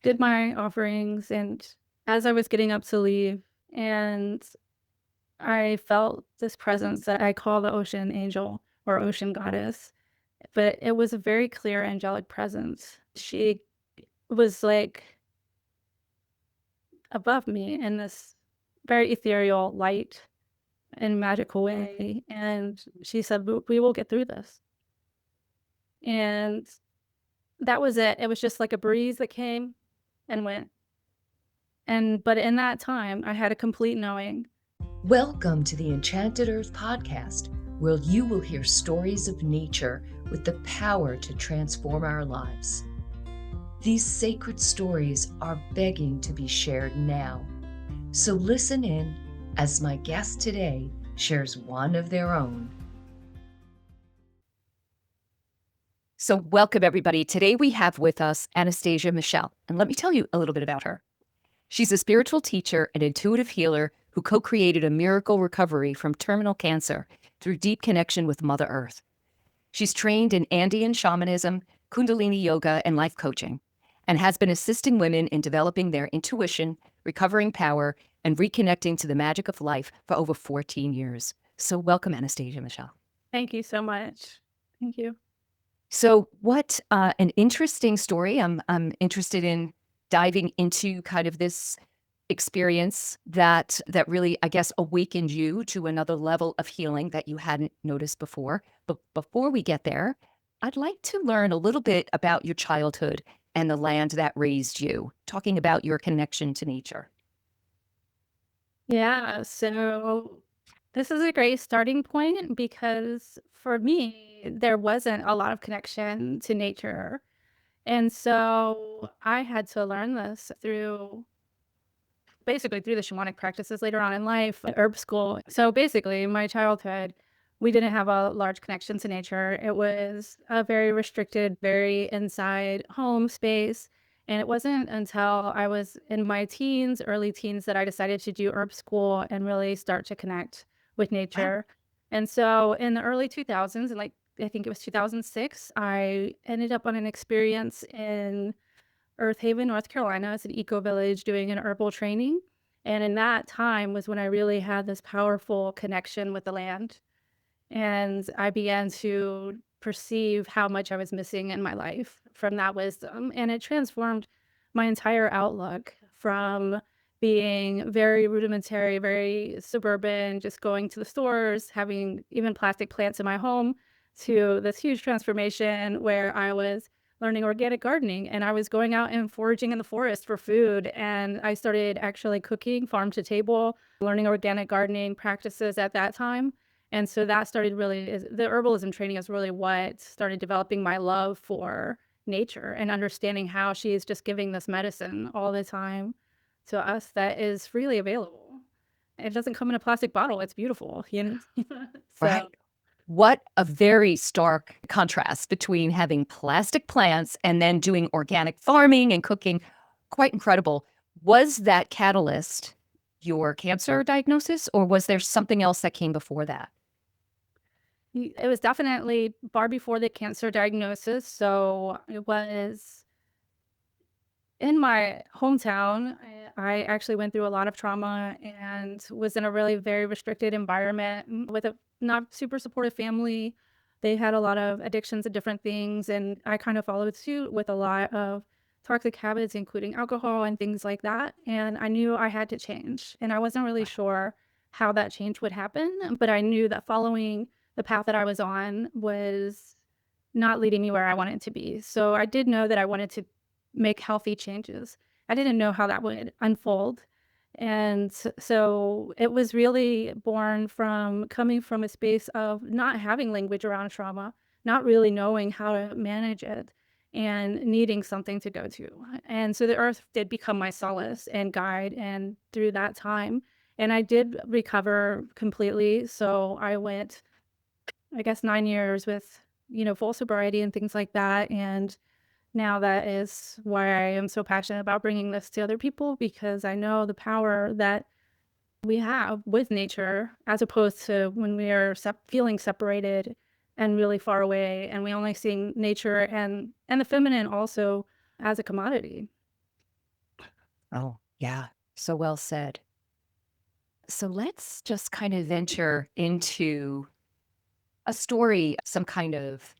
did my offerings, and as I was getting up to leave, and I felt this presence that I call the ocean angel or ocean goddess, but it was a very clear angelic presence. She was like above me in this very ethereal light and magical way. And she said, "We will get through this." And that was it. It was just like a breeze that came and went. But in that time, I had a complete knowing. Welcome to the Enchanted Earth Podcast, where you will hear stories of nature with the power to transform our lives. These sacred stories are begging to be shared now. So listen in as my guest today shares one of their own. So welcome, everybody. Today we have with us Anastasia Michelle, and let me tell you a little bit about her. She's a spiritual teacher and intuitive healer who co-created a miracle recovery from terminal cancer through deep connection with Mother Earth. She's trained in Andean shamanism, Kundalini yoga, and life coaching, and has been assisting women in developing their intuition, recovering power, and reconnecting to the magic of life for over 14 years. So welcome, Anastasia Michelle. Thank you so much. Thank you. So what an interesting story. I'm interested in diving into kind of this experience that really, I guess, awakened you to another level of healing that you hadn't noticed before. But before we get there, I'd like to learn a little bit about your childhood and the land that raised you, talking about your connection to nature. Yeah, so this is a great starting point because for me, there wasn't a lot of connection to nature. And so I had to learn this through basically through the shamanic practices later on in life, herb school. So basically, my childhood, we didn't have a large connection to nature. It was a very restricted, very inside home space. And it wasn't until I was in my teens, early teens, that I decided to do herb school and really start to connect with Wow. nature. And so in the early 2000s, and like I think it was 2006, I ended up on an experience in Earth Haven, North Carolina. It's an eco village doing an herbal training. And in that time was when I really had this powerful connection with the land. And I began to perceive how much I was missing in my life from that wisdom. And it transformed my entire outlook from being very rudimentary, very suburban, just going to the stores, having even plastic plants in my home, to this huge transformation where I was learning organic gardening and I was going out and foraging in the forest for food. And I started actually cooking farm to table, learning organic gardening practices at that time. And so that started really the herbalism training is really what started developing my love for nature and understanding how she is just giving this medicine all the time to us that is freely available. It doesn't come in a plastic bottle. It's beautiful, you know? Right. So What a very stark contrast between having plastic plants and then doing organic farming and cooking. Quite incredible. Was that catalyst your cancer diagnosis, or was there something else that came before that? it was definitely far before the cancer diagnosis. So it was in my hometown. I actually went through a lot of trauma and was in a really very restricted environment with a not super supportive family. They had a lot of addictions and different things, and I kind of followed suit with a lot of toxic habits, including alcohol and things like that. And I knew I had to change, and I wasn't really sure how that change would happen, but I knew that following the path that I was on was not leading me where I wanted to be. So I did know that I wanted to make healthy changes. I didn't know how that would unfold. And so it was really born from coming from a space of not having language around trauma, not really knowing how to manage it, and needing something to go to. And so the earth did become my solace and guide. And through that time, and I did recover completely. So I went, I guess, 9 years with, full sobriety and things like that. And now that is why I am so passionate about bringing this to other people, because I know the power that we have with nature as opposed to when we are feeling separated and really far away, and we only see nature and the feminine also as a commodity. Oh, yeah. So well said. So let's just kind of venture into a story, some kind of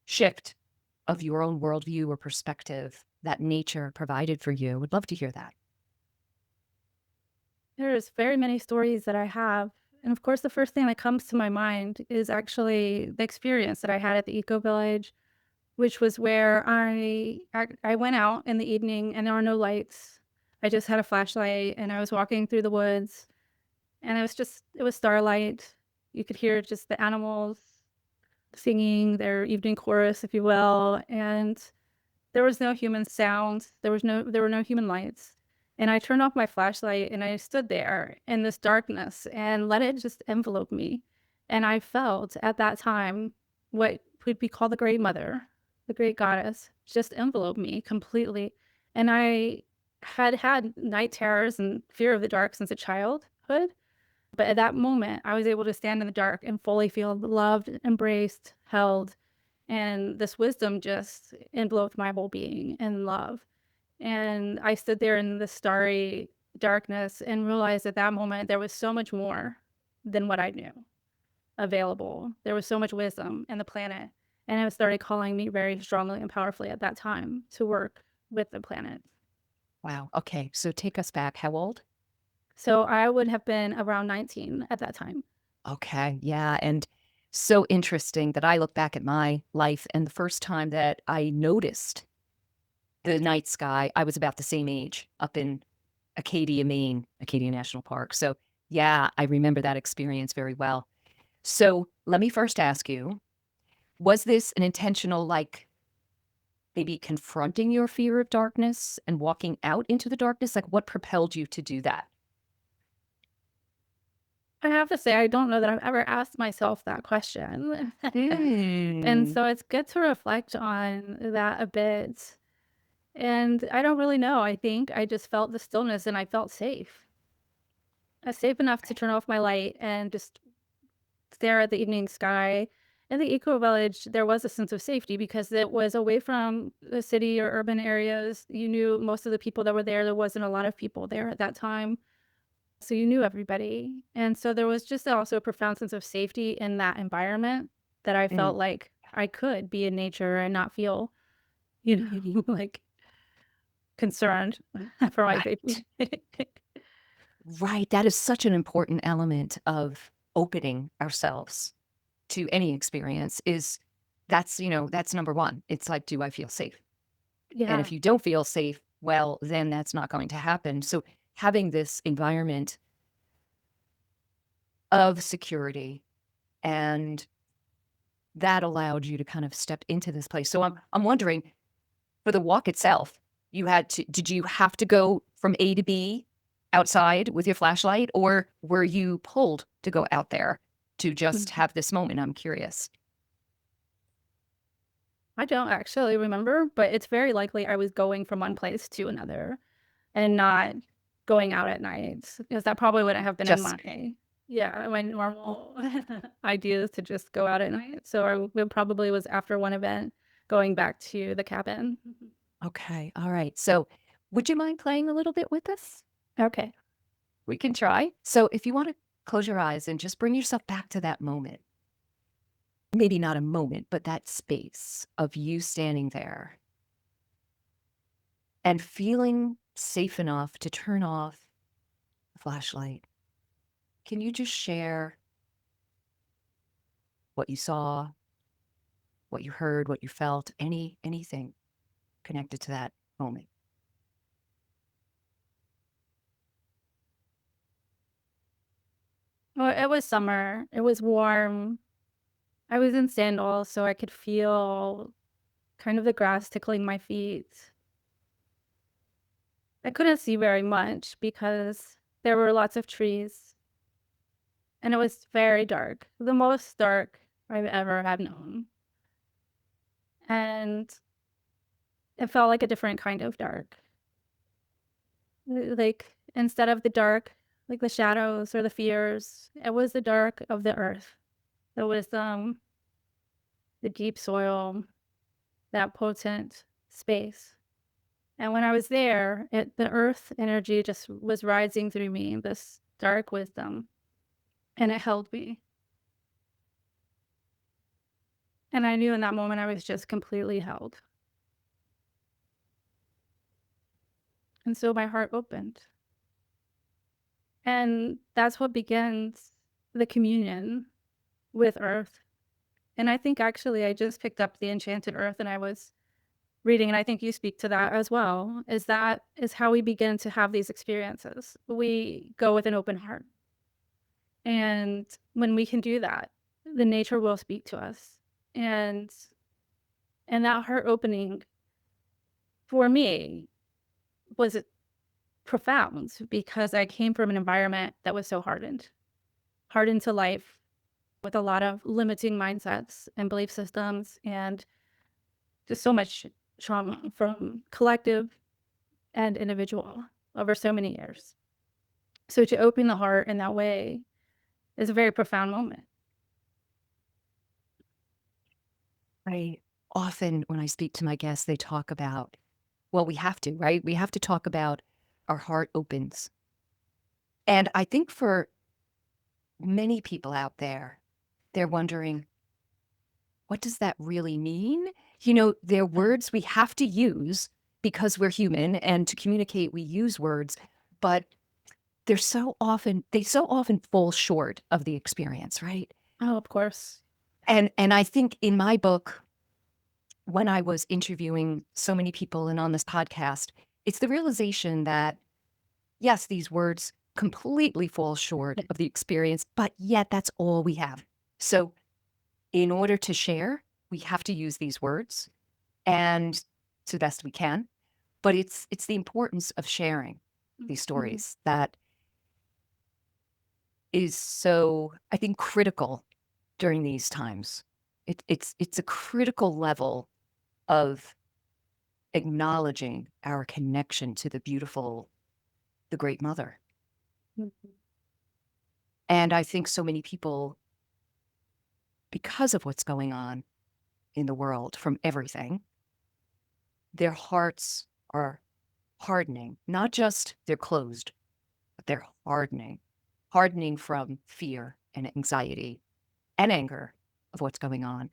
shift of your own worldview or perspective that nature provided for you. Would love to hear that. There's very many stories that I have. And of course, the first thing that comes to my mind is actually the experience that I had at the Eco Village, which was where I went out in the evening and there were no lights. I just had a flashlight and I was walking through the woods and it was starlight. You could hear just the animals singing their evening chorus, if you will, and there was no human sound. There were no human lights. And I turned off my flashlight and I stood there in this darkness and let it just envelope me. And I felt at that time what would be called the Great Mother, the Great Goddess, just envelop me completely. And I had had night terrors and fear of the dark since a childhood. But at that moment, I was able to stand in the dark and fully feel loved, embraced, held. And this wisdom just enveloped my whole being in love. And I stood there in the starry darkness and realized at that moment there was so much more than what I knew available. There was so much wisdom in the planet. And it started calling me very strongly and powerfully at that time to work with the planet. Wow. Okay. So take us back. How old? So I would have been around 19 at that time. Okay. Yeah. And so interesting that I look back at my life and the first time that I noticed the night sky, I was about the same age up in Acadia, Maine, Acadia National Park. So yeah, I remember that experience very well. So let me first ask you, was this an intentional, like maybe confronting your fear of darkness and walking out into the darkness? Like what propelled you to do that? I have to say, I don't know that I've ever asked myself that question. And Mm, so it's good to reflect on that a bit. And I don't really know. I think I just felt the stillness and I felt safe. Safe enough to turn off my light and just stare at the evening sky. In the eco village, there was a sense of safety because it was away from the city or urban areas. You knew most of the people that were there. There wasn't a lot of people there at that time. So you knew everybody. And so there was just also a profound sense of safety in that environment that I mm, felt like I could be in nature and not feel, you know, like concerned for my right. safety. Right. That is such an important element of opening ourselves to any experience is that's number one. It's like, do I feel safe? And Yeah. if you don't feel safe, well, then that's not going to happen. So having this environment of security and that allowed you to kind of step into this place. So I'm wondering for the walk itself, did you have to go from A to B outside with your flashlight or were you pulled to go out there to just Mhm. have this moment? I'm curious. I don't actually remember, but it's very likely I was going from one place to another and not going out at night because that probably wouldn't have been in Just my yeah, my normal ideas to just go out at night. So it probably was after one event going back to the cabin. okay. All right. So would you mind playing a little bit with us? Okay. We can try. So if you want to close your eyes and just bring yourself back to that moment, maybe not a moment, but that space of you standing there and feeling safe enough to turn off the flashlight. Can you just share what you saw, what you heard, what you felt, anything connected to that moment? Well, it was summer. It was warm. I was in sandals, so I could feel kind of the grass tickling my feet. I couldn't see very much because there were lots of trees and it was very dark, the most dark I've ever had known. And it felt like a different kind of dark. Like instead of the dark, like the shadows or the fears, it was the dark of the earth. It was the deep soil, that potent space. And when I was there, the earth energy just was rising through me, this dark wisdom, and it held me. And I knew in that moment I was just completely held. And so my heart opened. And that's what begins the communion with earth. And I think actually I just picked up the Enchanted Earth and I was reading, and I think you speak to that as well, is that is how we begin to have these experiences. We go with an open heart. And when we can do that, the nature will speak to us. And that heart opening for me was profound because I came from an environment that was so hardened to life with a lot of limiting mindsets and belief systems and just so much trauma from collective and individual over so many years. So to open the heart in that way is a very profound moment. I often, when I speak to my guests, they talk about, well, we have to, right? We have to talk about our heart opens. And I think for many people out there, they're wondering, what does that really mean? You know, they're words we have to use because we're human, and to communicate, we use words, but they so often fall short of the experience, right? Oh, of course. And I think in my book, when I was interviewing so many people and on this podcast, it's the realization that, yes, these words completely fall short of the experience, but yet that's all we have. So in order to share, we have to use these words and to the best we can. But it's the importance of sharing these stories that is so, I think, critical during these times. It's a critical level of acknowledging our connection to the beautiful, the Great Mother. Mhm. And I think so many people, because of what's going on in the world from everything, their hearts are hardening. Not just they're closed, but they're hardening from fear and anxiety and anger of what's going on.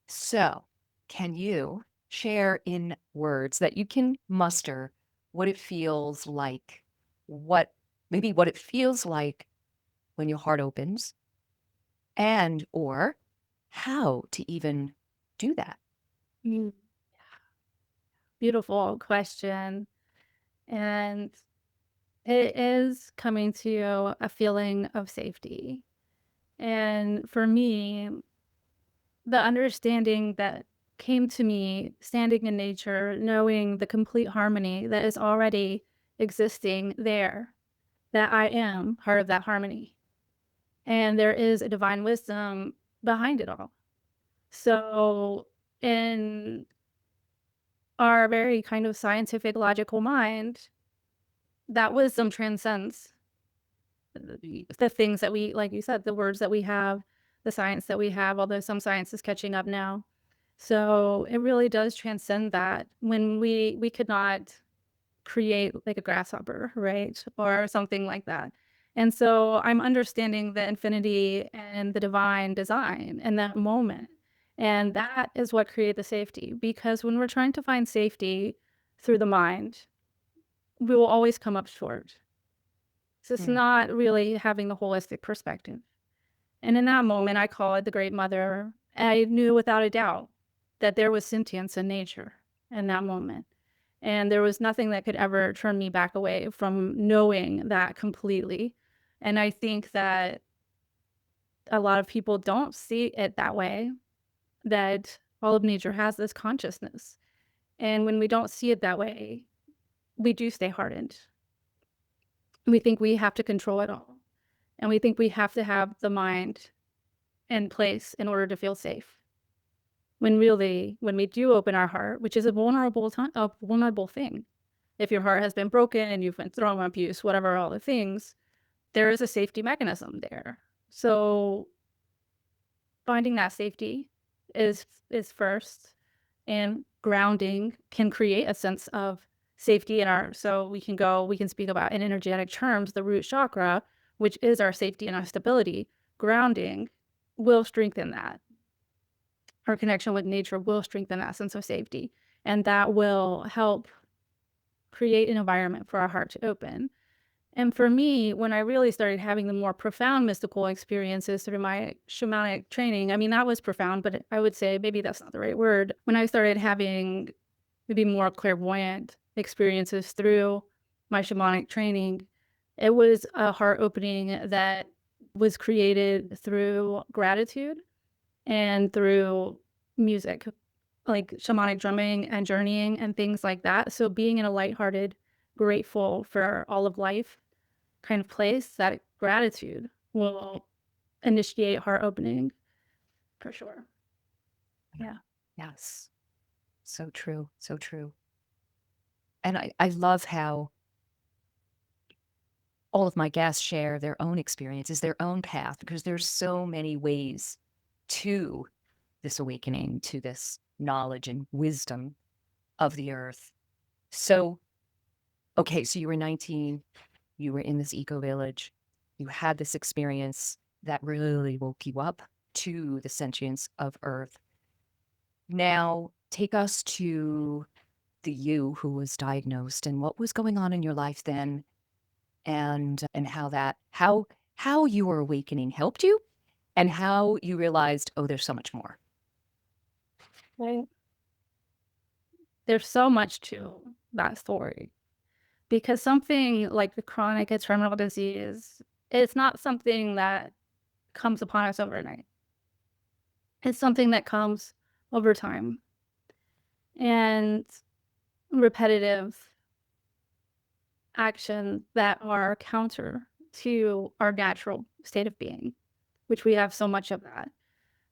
So, can you share in words that you can muster what it feels like, what it feels like when your heart opens, and or how to even do that? Mm. Beautiful question. And it is coming to a feeling of safety. And for me, the understanding that came to me standing in nature, knowing the complete harmony that is already existing there, that I am part of that harmony. And there is a divine wisdom behind it all. So, in our very kind of scientific, logical mind, that wisdom transcends the things that we, like you said, the words that we have, the science that we have, although some science is catching up now. So it really does transcend that. When we could not create like a grasshopper, right? Or something like that. And so I'm understanding the infinity and the divine design in that moment. And that is what created the safety. Because when we're trying to find safety through the mind, we will always come up short. So it's not really having the holistic perspective. And in that moment, I call it the Great Mother. I knew without a doubt that there was sentience in nature in that moment. And there was nothing that could ever turn me back away from knowing that completely. And I think that a lot of people don't see it that way, that all of nature has this consciousness. And when we don't see it that way, we do stay hardened. We think we have to control it all. And we think we have to have the mind in place in order to feel safe. When really, when we do open our heart, which is a vulnerable thing, if your heart has been broken and you've been through abuse, whatever, all the things, there is a safety mechanism there. So finding that safety is first, and grounding can create a sense of safety so we can speak about in energetic terms, the root chakra, which is our safety and our stability. Grounding will strengthen that. Our connection with nature will strengthen that sense of safety. And that will help create an environment for our heart to open. And for me, when I really started having the more profound mystical experiences through my shamanic training, I mean, that was profound, but I would say maybe that's not the right word. When I started having maybe more clairvoyant experiences through my shamanic training, it was a heart opening that was created through gratitude and through music, like shamanic drumming and journeying and things like that. So being in a lighthearted, grateful for all of life kind of place, that gratitude will initiate heart opening for sure. Yeah. Yes. So true. So true. And I love how all of my guests share their own experiences, their own path, because there's so many ways to this awakening, to this knowledge and wisdom of the earth. So, okay, so you were 19, you were in this eco village, you had this experience that really woke you up to the sentience of earth. Now, take us to the you who was diagnosed and what was going on in your life then, and how your awakening helped you, and how you realized, oh, there's so much more. Right. There's so much to that story because something like the chronic and terminal disease, it's not something that comes upon us overnight. It's something that comes over time and repetitive actions that are counter to our natural state of being, which we have so much of that.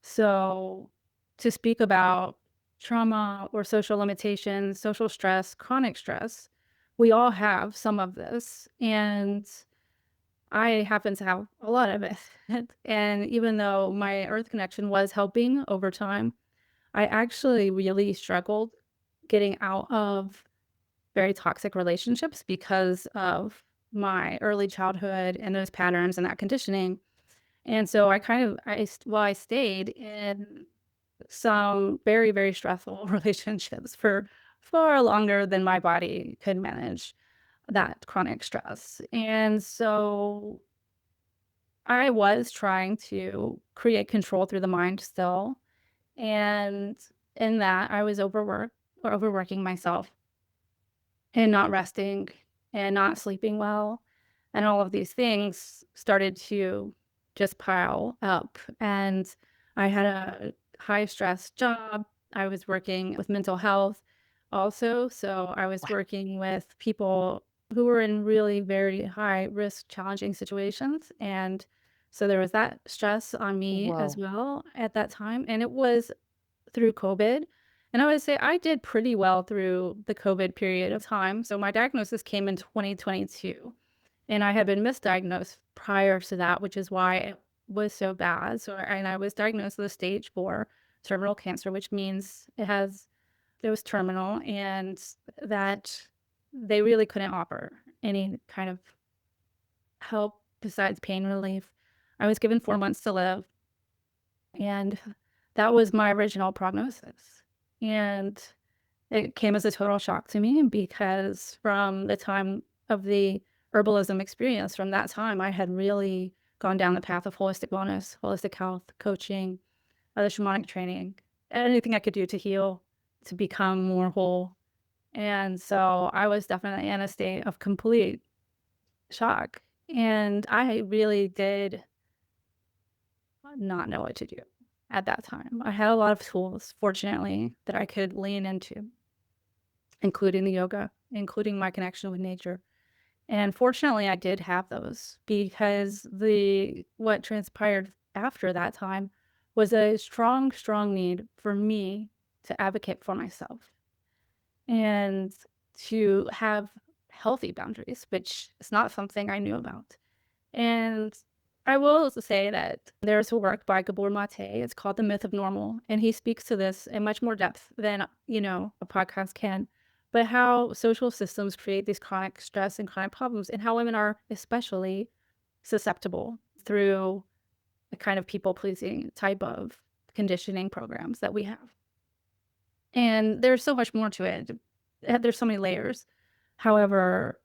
So to speak about trauma or social limitations, social stress, chronic stress, we all have some of this. And I happen to have a lot of it. And even though my earth connection was helping over time, I actually really struggled getting out of very toxic relationships because of my early childhood and those patterns and that conditioning. And so I stayed in some very, very stressful relationships for far longer than my body could manage that chronic stress. And so I was trying to create control through the mind still. And in that, I was overworking myself and not resting and not sleeping well. And all of these things started to just pile up. And I had a high stress job. I was working with mental health also. So I was working with people who were in really very high risk, challenging situations. And so there was that stress on me as Whoa. well at that time. And it was through COVID. And I would say I did pretty well through the COVID period of time. So my diagnosis came in 2022, and I had been misdiagnosed prior to that, which is why it was so bad. And I was diagnosed with stage 4 terminal cancer, which means it was terminal, and that they really couldn't offer any kind of help besides pain relief. I was given 4 months to live, and that was my original prognosis. And it came as a total shock to me because from the time of the herbalism experience, from that time, I had really gone down the path of holistic wellness, holistic health, coaching, other shamanic training, anything I could do to heal, to become more whole. And so I was definitely in a state of complete shock. And I really did not know what to do at that time. I had a lot of tools, fortunately, that I could lean into, including the yoga, including my connection with nature. And fortunately, I did have those because what transpired after that time was a strong, strong need for me to advocate for myself and to have healthy boundaries, which is not something I knew about. And I will also say that there's a work by Gabor Mate. It's called The Myth of Normal, and he speaks to this in much more depth than, a podcast can. But how social systems create these chronic stress and chronic problems, and how women are especially susceptible through the kind of people-pleasing type of conditioning programs that we have. And there's so much more to it. There's so many layers. However,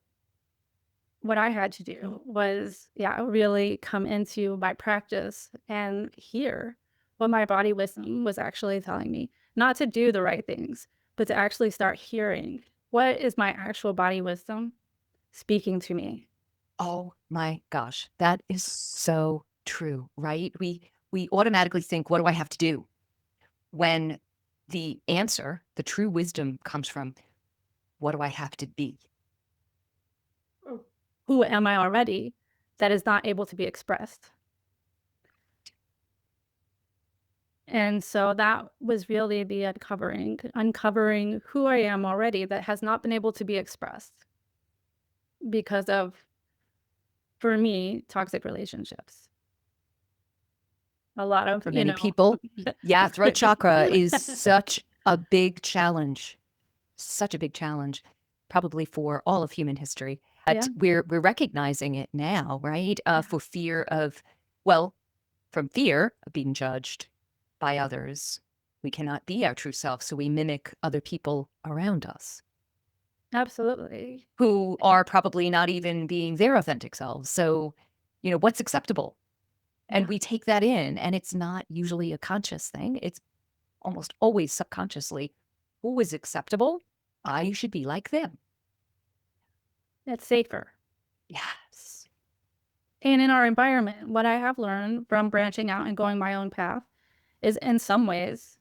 what I had to do was, really come into my practice and hear what my body wisdom was actually telling me. Not to do the right things, but to actually start hearing what is my actual body wisdom speaking to me. Oh my gosh, that is so true, right? We automatically think, what do I have to do? When the answer, the true wisdom comes from, what do I have to be? Who am I already that is not able to be expressed? And so that was really the uncovering who I am already that has not been able to be expressed because of, for me, toxic relationships. A lot of, For many people, yeah, throat chakra is such a big challenge, probably for all of human history. But Yeah. we're recognizing it now, right? For fear of, from fear of being judged by others, we cannot be our true self, so we mimic other people around us Absolutely. who are probably not even being their authentic selves. So, what's acceptable? And we take that in, and it's not usually a conscious thing. It's almost always subconsciously. Who is acceptable? I should be like them. It's safer. Yes. And in our environment, what I have learned from branching out and going my own path is in some ways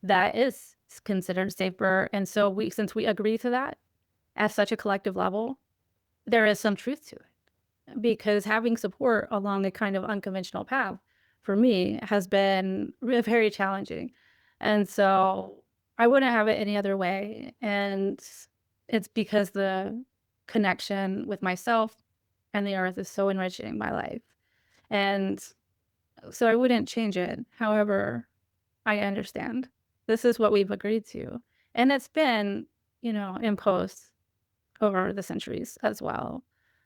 that is considered safer. And so since we agree to that at such a collective level, there is some truth to it. Because having support along a kind of unconventional path for me has been very challenging. And so I wouldn't have it any other way. And it's because the connection with myself and the earth is so enriching my life. And so I wouldn't change it. However, I understand this is what we've agreed to. And it's been, imposed over the centuries as well,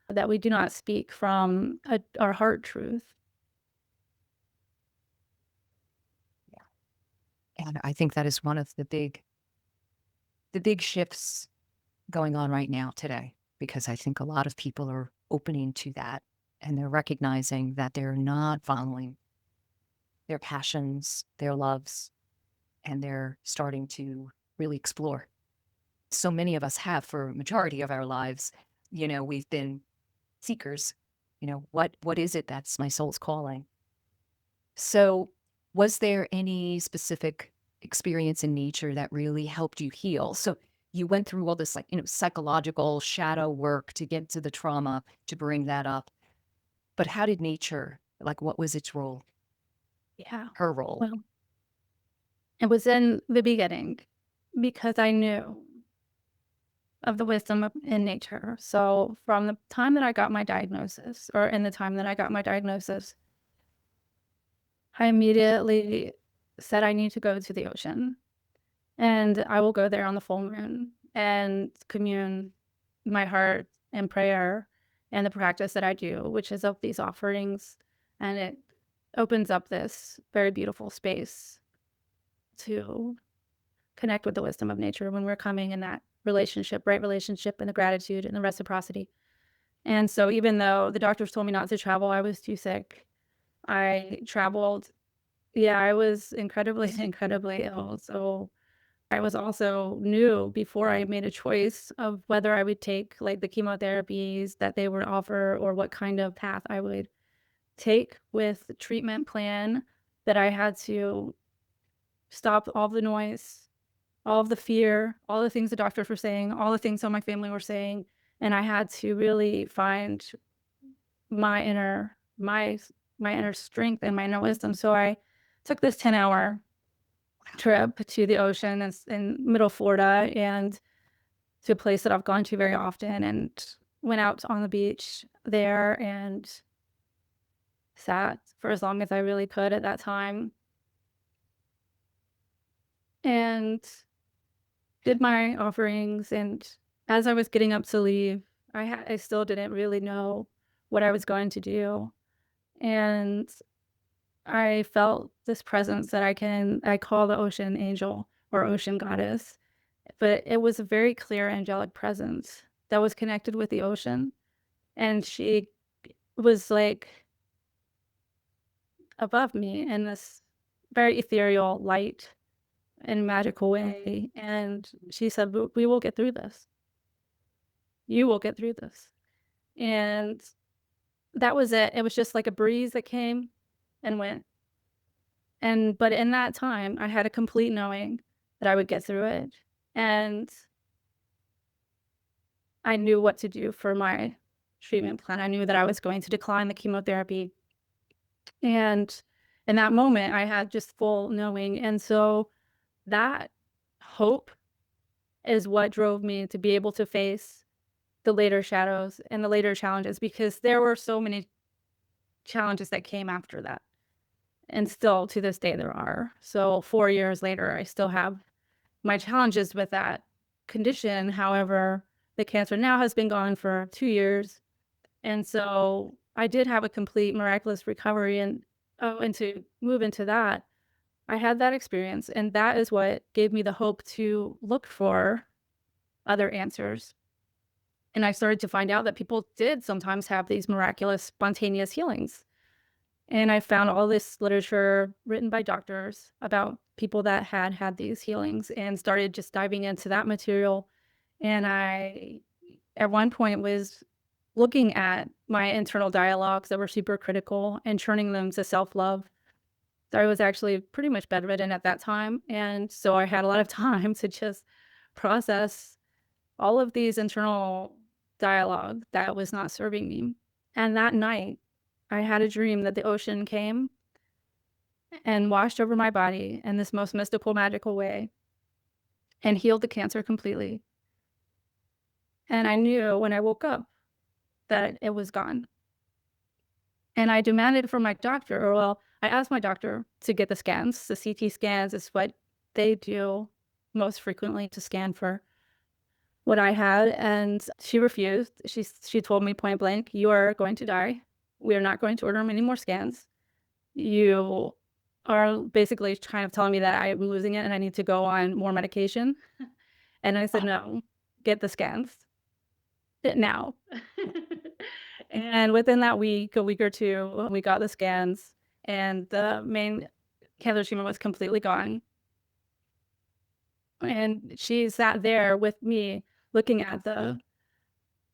that we do not speak from our heart truth. And I think that is one of the big shifts going on right now today, because I think a lot of people are opening to that, and they're recognizing that they're not following their passions, their loves, and they're starting to really explore. So many of us have, for a majority of our lives, we've been seekers. What is it that's my soul's calling? So was there any specific experience in nature that really helped you heal? So you went through all this psychological shadow work to get to the trauma, to bring that up. But how did nature, what was its role? Yeah. Her role? Well, it was in the beginning because I knew of the wisdom in nature. So from the time that I got my diagnosis, or in the time that I got my diagnosis, I immediately said I need to go to the ocean. And I will go there on the full moon and commune my heart and prayer and the practice that I do, which is of these offerings. And it opens up this very beautiful space to connect with the wisdom of nature when we're coming in that relationship, right relationship, and the gratitude and the reciprocity. And so even though the doctors told me not to travel, I was too sick. I traveled. Yeah, I was incredibly, incredibly ill. So I was also new before I made a choice of whether I would take the chemotherapies that they would offer or what kind of path I would take with the treatment plan, that I had to stop all the noise, all of the fear, all the things the doctors were saying, all the things that my family were saying. And I had to really find my inner strength and my inner wisdom. So I took this 10-hour trip to the ocean in middle Florida, and to a place that I've gone to very often, and went out on the beach there and sat for as long as I really could at that time and did my offerings. And as I was getting up to leave, I still didn't really know what I was going to do. And I felt this presence that I call the ocean angel or ocean goddess, but it was a very clear angelic presence that was connected with the ocean. And she was like above me in this very ethereal light and magical way. And she said, "We will get through this. You will get through this." And that was it. It was just like a breeze that came and went. But in that time, I had a complete knowing that I would get through it. And I knew what to do for my treatment plan. I knew that I was going to decline the chemotherapy. And in that moment, I had just full knowing. And so that hope is what drove me to be able to face the later shadows and the later challenges, because there were so many challenges that came after that. And still to this day, there are. So 4 years later, I still have my challenges with that condition. However, the cancer now has been gone for 2 years. And so I did have a complete miraculous recovery. And to move into that, I had that experience. And that is what gave me the hope to look for other answers. And I started to find out that people did sometimes have these miraculous, spontaneous healings. And I found all this literature written by doctors about people that had these healings and started just diving into that material. And I, at one point, was looking at my internal dialogues that were super critical and turning them to self-love. So I was actually pretty much bedridden at that time. And so I had a lot of time to just process all of these internal dialogue that was not serving me. And that night, I had a dream that the ocean came and washed over my body in this most mystical, magical way and healed the cancer completely. And I knew when I woke up that it was gone. And I demanded from my doctor, or well, I asked my doctor to get the scans. The CT scans is what they do most frequently to scan for what I had. And she refused. She told me point blank, "You are going to die. We are not going to order any more scans. You are basically kind of telling me that I'm losing it and I need to go on more medication." And I said, "No, get the scans now." And within that week, a week or two, we got the scans and the main cancer tumor was completely gone. And she sat there with me looking at the,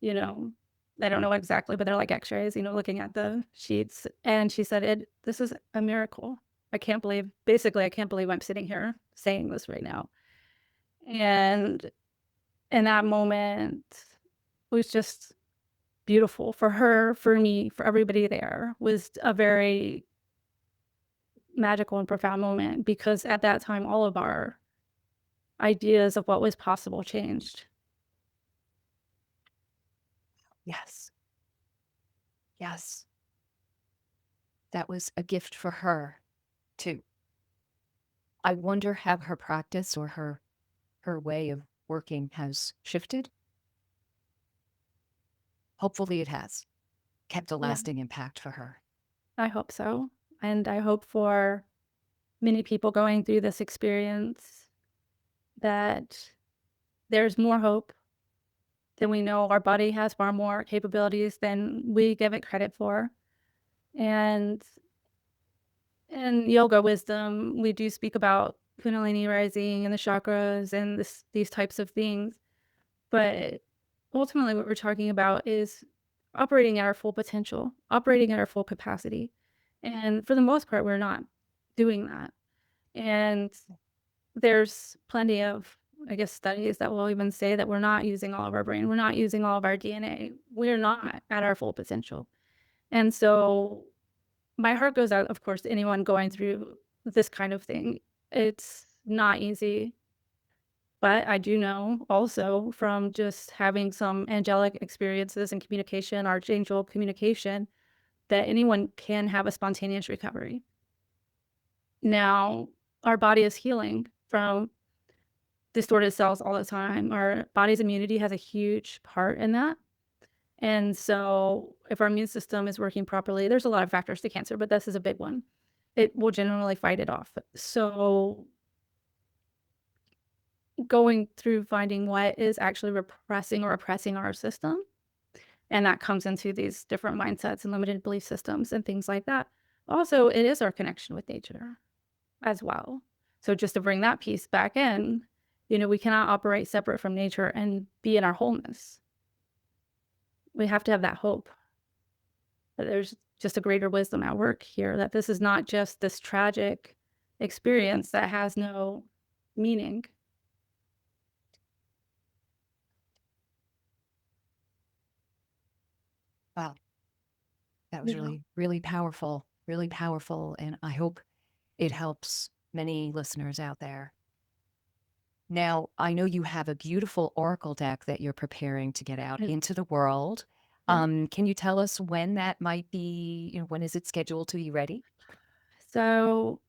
you know, I don't know exactly, but they're like x-rays, looking at the sheets. And she said, "This is a miracle. I can't believe I'm sitting here saying this right now." And in that moment, it was just beautiful for her, for me, for everybody there. Was a very magical and profound moment, because at that time, all of our ideas of what was possible changed. Yes. Yes. That was a gift for her, too. I wonder how her practice or her way of working has shifted. Hopefully it has kept a Yeah, lasting impact for her. I hope so. And I hope for many people going through this experience that there's more hope than we know. Our body has far more capabilities than we give it credit for. And in yoga wisdom, we do speak about Kundalini rising and the chakras and these types of things. But ultimately, what we're talking about is operating at our full potential, operating at our full capacity. And for the most part, we're not doing that. And there's plenty of, I guess, studies that will even say that we're not using all of our brain. We're not using all of our DNA. We're not at our full potential. And so my heart goes out, of course, to anyone going through this kind of thing. It's not easy. But I do know also from just having some angelic experiences and communication, archangel communication, that anyone can have a spontaneous recovery. Now, our body is healing from distorted cells all the time. Our body's immunity has a huge part in that. And so if our immune system is working properly, there's a lot of factors to cancer, but this is a big one. It will generally fight it off. So going through finding what is actually repressing or oppressing our system, and that comes into these different mindsets and limited belief systems and things like that. Also, it is our connection with nature as well. So just to bring that piece back in, we cannot operate separate from nature and be in our wholeness. We have to have that hope that there's just a greater wisdom at work here, that this is not just this tragic experience that has no meaning. Wow. That was really, really powerful, really powerful. And I hope it helps many listeners out there. Now, I know you have a beautiful oracle deck that you're preparing to get out into the world. Can you tell us when that might be, when is it scheduled to be ready? So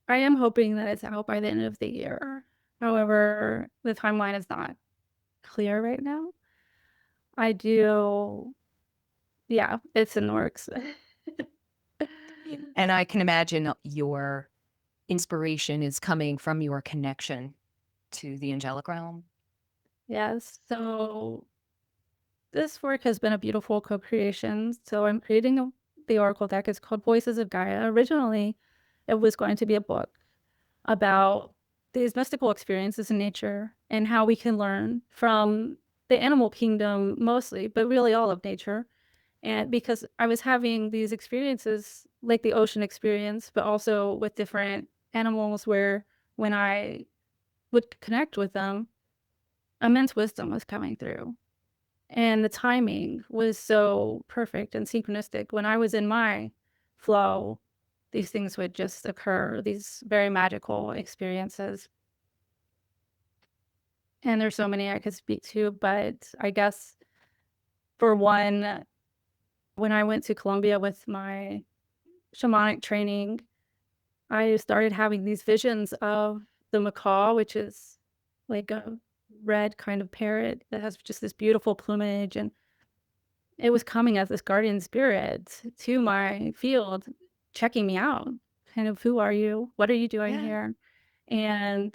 I am hoping that it's out by the end of the year. However, the timeline is not clear right now. It's in the works. And I can imagine your inspiration is coming from your connection to the angelic realm. Yes. So this work has been a beautiful co-creation. So I'm creating the oracle deck. It's called Voices of Gaia. Originally, it was going to be a book about these mystical experiences in nature and how we can learn from the animal kingdom mostly, but really all of nature. And because I was having these experiences like the ocean experience, but also with different animals where when I would connect with them, immense wisdom was coming through. And the timing was so perfect and synchronistic. When I was in my flow, these things would just occur, these very magical experiences. And there's so many I could speak to, but I guess for one, when I went to Colombia with my shamanic training, I started having these visions of the macaw, which is like a red kind of parrot that has just this beautiful plumage, and it was coming as this guardian spirit to my field, checking me out, kind of, who are you? What are you doing here? And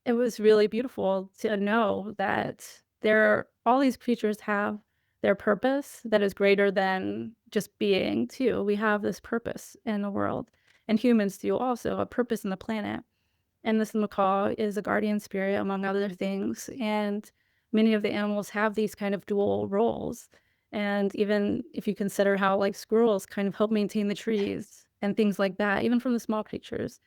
it was really beautiful to know that all these creatures have their purpose that is greater than just being too. We have this purpose in the world, and humans do also, a purpose in the planet. And this macaw is a guardian spirit, among other things. And many of the animals have these kind of dual roles. And even if you consider how like squirrels kind of help maintain the trees and things like that, even from the small creatures.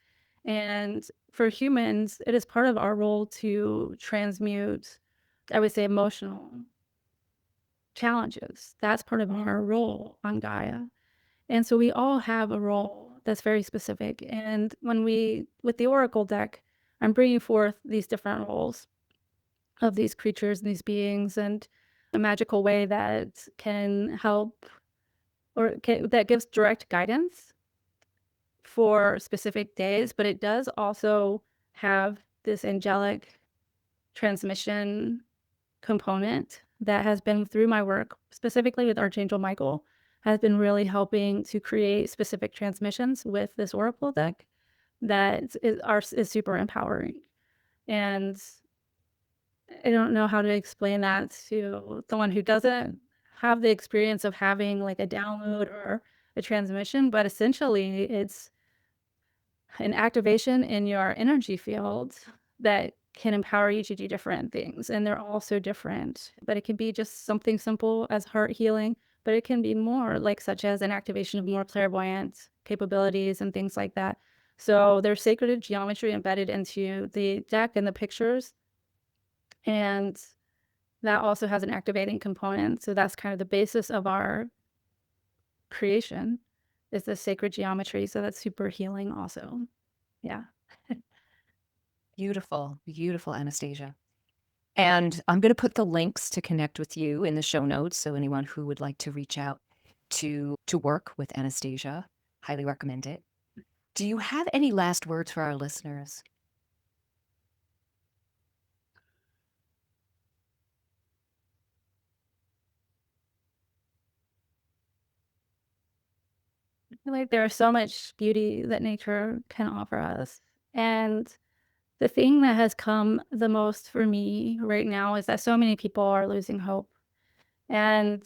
And for humans, it is part of our role to transmute, I would say, emotional challenges. That's part of our role on Gaia. And so we all have a role that's very specific. And with the Oracle deck, I'm bringing forth these different roles of these creatures and these beings, and a magical way that can help that gives direct guidance for specific days, but it does also have this angelic transmission component that has been through my work, specifically with Archangel Michael, has been really helping to create specific transmissions with this oracle deck that is super empowering. And I don't know how to explain that to someone who doesn't have the experience of having like a download or a transmission, but essentially it's an activation in your energy field that can empower you to do different things. And they're all so different, but it can be just something simple as heart healing, but it can be more like such as an activation of more clairvoyant capabilities and things like that. So there's sacred geometry embedded into the deck and the pictures. And that also has an activating component. So that's kind of the basis of our creation, is the sacred geometry. So that's super healing also. Yeah. Beautiful, beautiful, Anastasia. And I'm going to put the links to connect with you in the show notes. So anyone who would like to reach out to work with Anastasia. Highly recommend it. Do you have any last words for our listeners? I feel like there's so much beauty that nature can offer us. And the thing that has come the most for me right now is that so many people are losing hope. And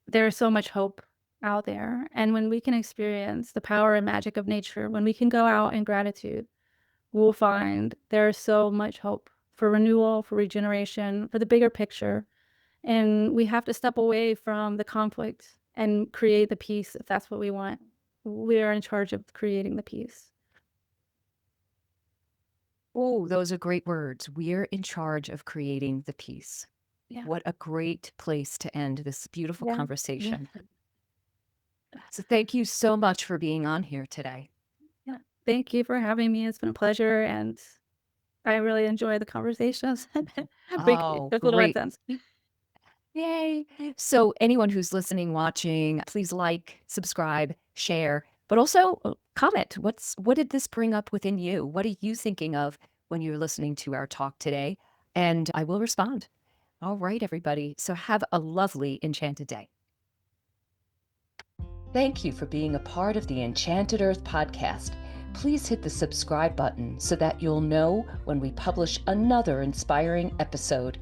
there's so much hope out there. And when we can experience the power and magic of nature, when we can go out in gratitude, we'll find there's so much hope for renewal, for regeneration, for the bigger picture. And we have to step away from the conflict and create the peace if that's what we want. We are in charge of creating the peace. Oh, those are great words. We're in charge of creating the peace. Yeah. What a great place to end this beautiful Yeah. conversation. So thank you so much for being on here today. Yeah. Thank you for having me. It's been a pleasure. And I really enjoy the conversations. Oh, It's a little great. intense. Yay. So anyone who's listening, watching, please like, subscribe, share, but also comment. What did this bring up within you? What are you thinking of when you're listening to our talk today? And I will respond. All right, everybody. So have a lovely Enchanted day. Thank you for being a part of the Enchanted Earth podcast. Please hit the subscribe button so that you'll know when we publish another inspiring episode.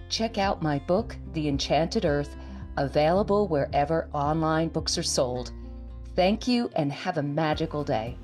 Check out my book, The Enchanted Earth, available wherever online books are sold. Thank you and have a magical day.